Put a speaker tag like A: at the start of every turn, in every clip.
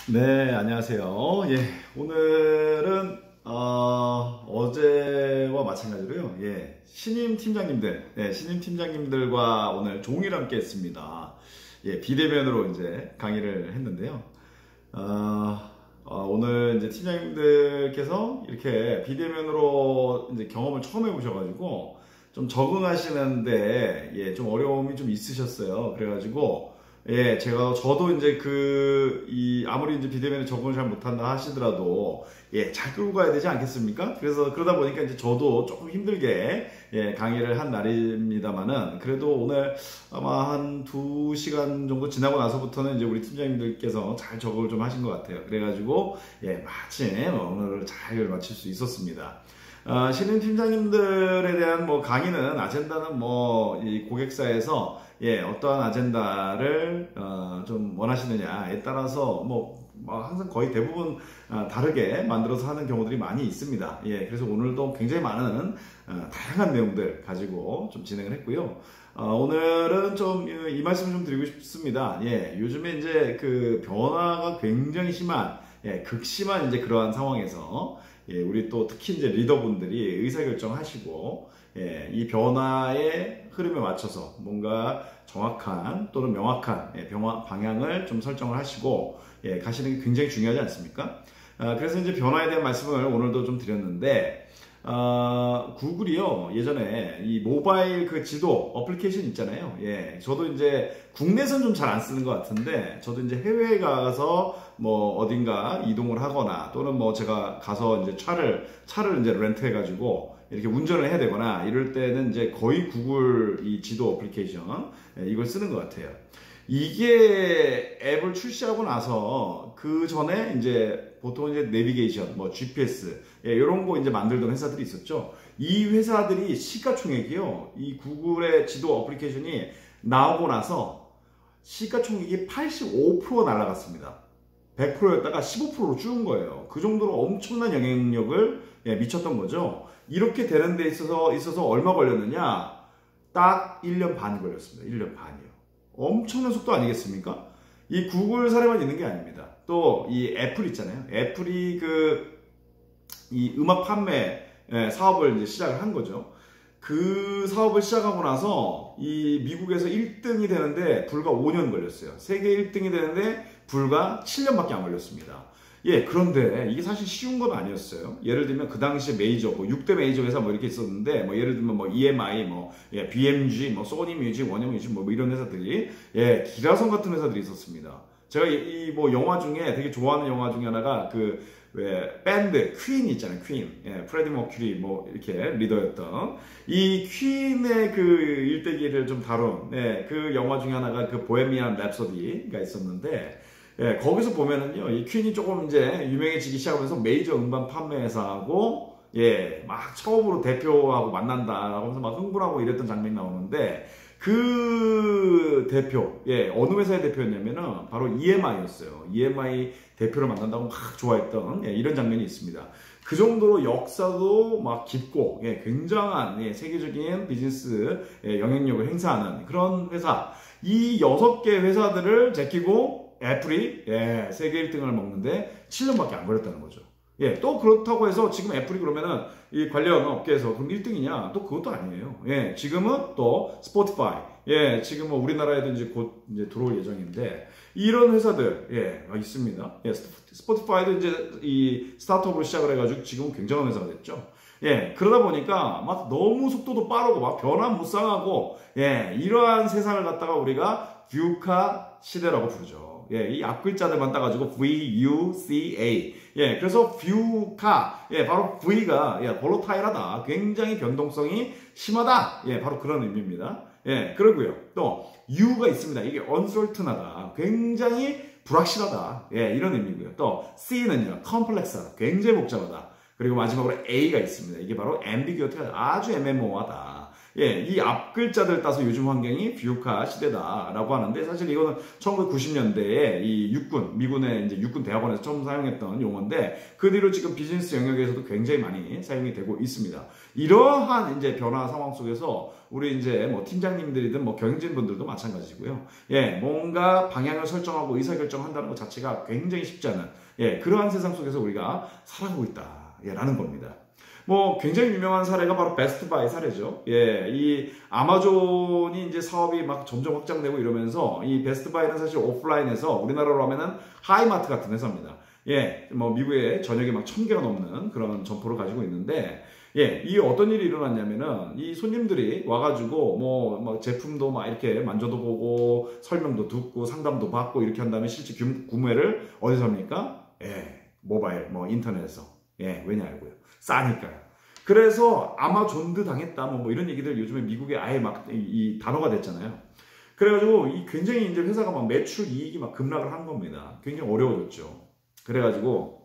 A: 네, 안녕하세요. 예, 오늘은 어제와 마찬가지로요. 예, 신임 팀장님들과 오늘 종일 함께 했습니다. 예, 비대면으로 이제 강의를 했는데요. 오늘 이제 팀장님들께서 이렇게 비대면으로 이제 경험을 처음 해보셔가지고 좀 적응하시는데 예, 좀 어려움이 좀 있으셨어요. 그래가지고 예, 저도 이제 아무리 이제 비대면에 적응을 잘 못한다 하시더라도, 예, 잘 끌고 가야 되지 않겠습니까? 그래서, 그러다 보니까 이제 저도 조금 힘들게, 예, 강의를 한 날입니다만은, 그래도 오늘 아마 한 2시간 정도 지나고 나서부터는 이제 우리 팀장님들께서 잘 적응을 좀 하신 것 같아요. 그래가지고, 예, 마침 오늘 잘 마칠 수 있었습니다. 신임 팀장님들에 대한 뭐 강의는 아젠다는 뭐 이 고객사에서 예, 어떠한 아젠다를 좀 원하시느냐에 따라서 뭐 항상 거의 대부분 다르게 만들어서 하는 경우들이 많이 있습니다. 예, 그래서 오늘도 굉장히 많은 다양한 내용들 가지고 좀 진행을 했고요. 오늘은 좀 이 말씀을 좀 드리고 싶습니다. 예, 요즘에 이제 그 변화가 굉장히 심한 예, 극심한 이제 그러한 상황에서 예, 우리 또 특히 이제 리더분들이 의사결정하시고 예, 이 변화의 흐름에 맞춰서 뭔가 정확한 또는 명확한 예, 방향을 좀 설정을 하시고 예, 가시는 게 굉장히 중요하지 않습니까? 그래서 이제 변화에 대한 말씀을 오늘도 좀 드렸는데 구글이요 예전에 이 모바일 그 지도 어플리케이션 있잖아요. 예, 저도 이제 국내선 좀 잘 안 쓰는 것 같은데 저도 이제 해외에 가서 뭐 어딘가 이동을 하거나 또는 뭐 제가 가서 이제 차를 이제 렌트해 가지고 이렇게 운전을 해야 되거나 이럴 때는 이제 거의 구글 이 지도 어플리케이션 예, 이걸 쓰는 것 같아요. 이게 앱을 출시하고 나서 그 전에 이제 보통 이제 내비게이션, 뭐 GPS 예, 이런 거 이제 만들던 회사들이 있었죠. 이 회사들이 시가총액이요, 이 구글의 지도 어플리케이션이 나오고 나서 시가총액이 85% 날아갔습니다. 100%였다가 15%로 줄은 거예요. 그 정도로 엄청난 영향력을 예, 미쳤던 거죠. 이렇게 되는 데 있어서 얼마 걸렸느냐? 딱 1년 반 걸렸습니다. 1년 반이요. 엄청난 속도 아니겠습니까? 이 구글 사례만 있는 게 아닙니다. 또 이 애플 있잖아요. 애플이 이 음악 판매 사업을 이제 시작을 한 거죠. 그 사업을 시작하고 나서 이 미국에서 1등이 되는데 불과 5년 걸렸어요. 세계 1등이 되는데 불과 7년밖에 안 걸렸습니다. 예, 그런데 이게 사실 쉬운 건 아니었어요. 예를 들면 그 당시에 메이저, 뭐 6대 메이저 회사 뭐 이렇게 있었는데, 뭐 예를 들면 뭐 EMI, 뭐 예, BMG, 뭐 소니 뮤직, 원형 뮤직, 뭐 이런 회사들이 예, 기라성 같은 회사들이 있었습니다. 제가 이 뭐 영화 중에 되게 좋아하는 영화 중에 하나가 왜 밴드 퀸 있잖아요. 퀸, 예, 프레디 머큐리 뭐 이렇게 리더였던 이 퀸의 그 일대기를 좀 다룬 예, 그 영화 중에 하나가 그 보헤미안 랩소디가 있었는데. 예, 거기서 보면은요, 이 퀸이 조금 이제 유명해지기 시작하면서 메이저 음반 판매 회사하고, 예, 막 처음으로 대표하고 만난다라고 하면서 막 흥분하고 이랬던 장면이 나오는데, 그 대표, 예, 어느 회사의 대표였냐면은 바로 EMI였어요. EMI 대표를 만난다고 막 좋아했던, 예, 이런 장면이 있습니다. 그 정도로 역사도 막 깊고, 예, 굉장한, 예, 세계적인 비즈니스, 예, 영향력을 행사하는 그런 회사. 이 6개 회사들을 제끼고, 애플이 예, 세계 1등을 먹는데 7년밖에 안 걸렸다는 거죠. 예, 또 그렇다고 해서 지금 애플이 그러면은 이 관련 업계에서 그럼 1등이냐? 또 그것도 아니에요. 예, 지금은 또 스포티파이, 예, 지금 뭐 우리나라에도 이제 곧 이제 들어올 예정인데 이런 회사들 예, 있습니다. 예, 스포티파이도 이제 이 스타트업으로 시작을 해가지고 지금은 굉장한 회사가 됐죠. 예, 그러다 보니까 막 너무 속도도 빠르고 막 변화무쌍하고 예, 이러한 세상을 갖다가 우리가 VUCA 시대라고 부르죠. 예, 이 앞글자들만 따가지고 VUCA. 예, 그래서 VUCA. 예, 바로 V가, 예, 볼로타일하다. 굉장히 변동성이 심하다. 예, 바로 그런 의미입니다. 예, 그러고요. 또, U가 있습니다. 이게 uncertain하다. 굉장히 불확실하다. 예, 이런 의미고요. 또, C는요, complex하다. 굉장히 복잡하다. 그리고 마지막으로 A가 있습니다. 이게 바로 ambiguity가 아주 애매모호하다. 예, 이 앞 글자들 따서 요즘 환경이 뷰카 시대다라고 하는데 사실 이거는 1990년대에 이 육군, 미군의 이제 육군 대학원에서 처음 사용했던 용어인데 그 뒤로 지금 비즈니스 영역에서도 굉장히 많이 사용이 되고 있습니다. 이러한 이제 변화 상황 속에서 우리 이제 뭐 팀장님들이든 뭐 경영진 분들도 마찬가지고요. 예, 뭔가 방향을 설정하고 의사결정한다는 것 자체가 굉장히 쉽지 않은 예, 그러한 세상 속에서 우리가 살아가고 있다. 예, 라는 겁니다. 뭐 굉장히 유명한 사례가 바로 베스트바이 사례죠. 예, 이 아마존이 이제 사업이 막 점점 확장되고 이러면서 이 베스트바이는 사실 오프라인에서 우리나라로 하면은 하이마트 같은 회사입니다. 예, 뭐 미국에 전역에 막 1000개가 넘는 그런 점포를 가지고 있는데 예, 이 어떤 일이 일어났냐면은 이 손님들이 와가지고 뭐 제품도 막 이렇게 만져도 보고 설명도 듣고 상담도 받고 이렇게 한 다음에 실제 구매를 어디서 합니까? 예, 모바일 뭐 인터넷에서. 예, 왜냐 알고요. 싸니까요. 그래서 아마존드 당했다 뭐 이런 얘기들 요즘에 미국에 아예 막 이 단어가 됐잖아요. 그래가지고 이 굉장히 이제 회사가 막 매출 이익이 막 급락을 한 겁니다. 굉장히 어려워졌죠. 그래가지고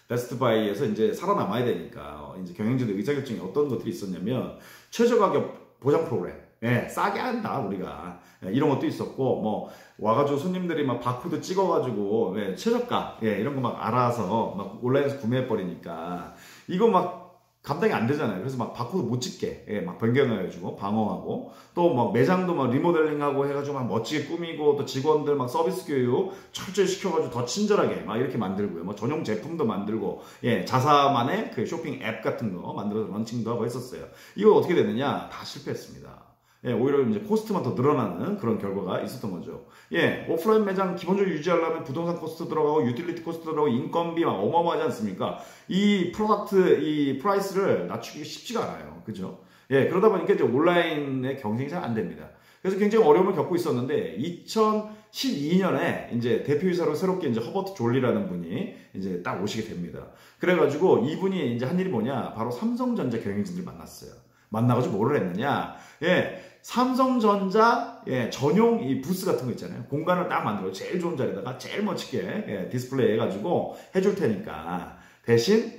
A: 베스트바이에서 이제 살아남아야 되니까 이제 경영진의 의사결정이 어떤 것들이 있었냐면 최저가격 보장 프로그램, 예, 싸게 한다 우리가 예, 이런 것도 있었고 뭐 와가지고 손님들이 막 바코드 찍어가지고 예, 최저가 예, 이런 거 막 알아서 막 온라인에서 구매해 버리니까 이거 막 감당이 안 되잖아요. 그래서 막 바코드 못 찍게 예, 막 변경해가지고 방어하고 또 막 매장도 막 리모델링하고 해가지고 막 멋지게 꾸미고 또 직원들 막 서비스 교육 철저히 시켜가지고 더 친절하게 막 이렇게 만들고요. 뭐 전용 제품도 만들고 예, 자사만의 그 쇼핑 앱 같은 거 만들어서 런칭도 하고 했었어요. 이거 어떻게 됐느냐? 다 실패했습니다. 예, 오히려 이제 코스트만 더 늘어나는 그런 결과가 있었던 거죠. 예, 오프라인 매장 기본적으로 유지하려면 부동산 코스트 들어가고 유틸리티 코스트 들어가고 인건비 막 어마어마하지 않습니까? 이 프로덕트, 이 프라이스를 낮추기 쉽지가 않아요. 그죠? 예, 그러다 보니까 이제 온라인의 경쟁이 잘 안 됩니다. 그래서 굉장히 어려움을 겪고 있었는데 2012년에 이제 대표이사로 새롭게 이제 허버트 졸리라는 분이 이제 딱 오시게 됩니다. 그래가지고 이분이 이제 한 일이 뭐냐? 바로 삼성전자 경영진들 만났어요. 만나가지고 뭐를 했느냐? 예, 삼성전자 예, 전용 이 부스 같은 거 있잖아요. 공간을 딱 만들어 제일 좋은 자리에다가 제일 멋지게 예, 디스플레이 해가지고 해줄 테니까 대신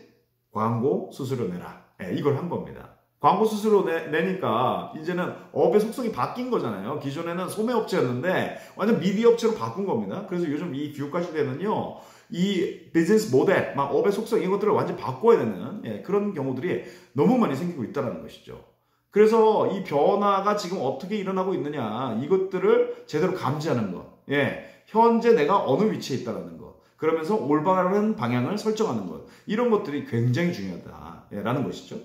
A: 광고 수수료 내라. 예, 이걸 한 겁니다. 광고 수수료 내니까 이제는 업의 속성이 바뀐 거잖아요. 기존에는 소매업체였는데 완전 미디어업체로 바꾼 겁니다. 그래서 요즘 이 뷰카 시대는요. 이 비즈니스 모델, 막 업의 속성 이것들을 완전 바꿔야 되는 예, 그런 경우들이 너무 많이 생기고 있다는 것이죠. 그래서 이 변화가 지금 어떻게 일어나고 있느냐 이것들을 제대로 감지하는 것, 예, 현재 내가 어느 위치에 있다는 것, 그러면서 올바른 방향을 설정하는 것 이런 것들이 굉장히 중요하다라는 것이죠.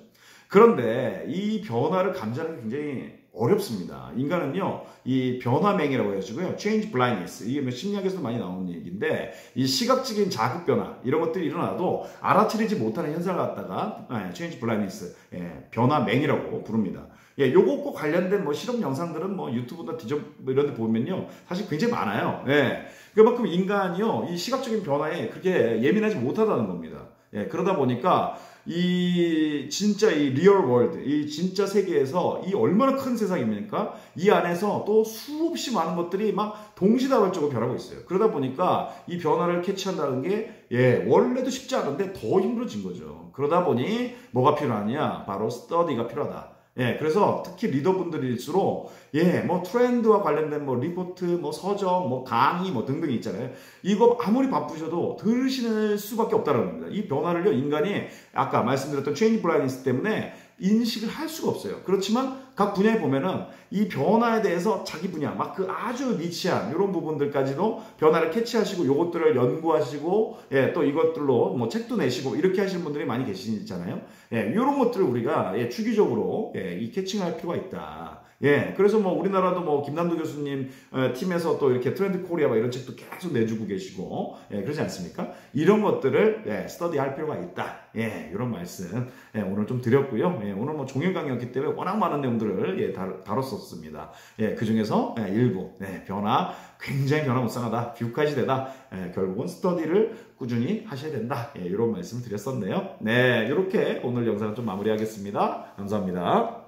A: 그런데 이 변화를 감지하는 게 굉장히 어렵습니다. 인간은요, 이 변화맹이라고 해가지고요, change blindness. 이게 뭐 심리학에서도 많이 나오는 얘기인데, 이 시각적인 자극 변화, 이런 것들이 일어나도 알아차리지 못하는 현상을 갖다가, change blindness, 예, 변화맹이라고 부릅니다. 예, 요것과 관련된 뭐 실험 영상들은 뭐 유튜브나 이런 데 보면요, 사실 굉장히 많아요. 예. 그만큼 인간이요, 이 시각적인 변화에 그렇게 예민하지 못하다는 겁니다. 예, 그러다 보니까, 이 진짜 이 리얼 월드, 이 진짜 세계에서 이 얼마나 큰 세상입니까? 이 안에서 또 수없이 많은 것들이 막 동시다발적으로 변하고 있어요. 그러다 보니까 이 변화를 캐치한다는 게 예, 원래도 쉽지 않은데 더 힘들어진 거죠. 그러다 보니 뭐가 필요하냐? 바로 스터디가 필요하다. 예, 그래서 특히 리더분들일수록 예, 뭐 트렌드와 관련된 뭐 리포트, 뭐 서적, 뭐 강의 뭐 등등이 있잖아요. 이거 아무리 바쁘셔도 들으실 수밖에 없다는 겁니다. 이 변화를요, 인간이 아까 말씀드렸던 체인지 블라인디스 때문에 인식을 할 수가 없어요. 그렇지만 각 분야에 보면은 이 변화에 대해서 자기 분야, 막 그 아주 니치한 이런 부분들까지도 변화를 캐치하시고 요것들을 연구하시고 예, 또 이것들로 뭐 책도 내시고 이렇게 하시는 분들이 많이 계시잖아요. 예, 이런 것들을 우리가 예, 주기적으로 예, 이 캐칭할 필요가 있다. 예, 그래서 뭐 우리나라도 뭐 김남도 교수님 팀에서 또 이렇게 트렌드 코리아 막 이런 책도 계속 내주고 계시고 예, 그러지 않습니까? 이런 것들을 예, 스터디할 필요가 있다. 예, 이런 말씀 예, 오늘 좀 드렸고요. 예, 오늘 뭐 종일 강의였기 때문에 워낙 많은 내용들을 예, 다뤘었습니다. 예, 그 중에서 예, 일부 예, 변화 굉장히 변화무쌍하다. 뷰카 시대다. 예, 결국은 스터디를 꾸준히 하셔야 된다. 예, 이런 말씀 드렸었네요. 네, 이렇게 오늘 영상을 좀 마무리하겠습니다. 감사합니다.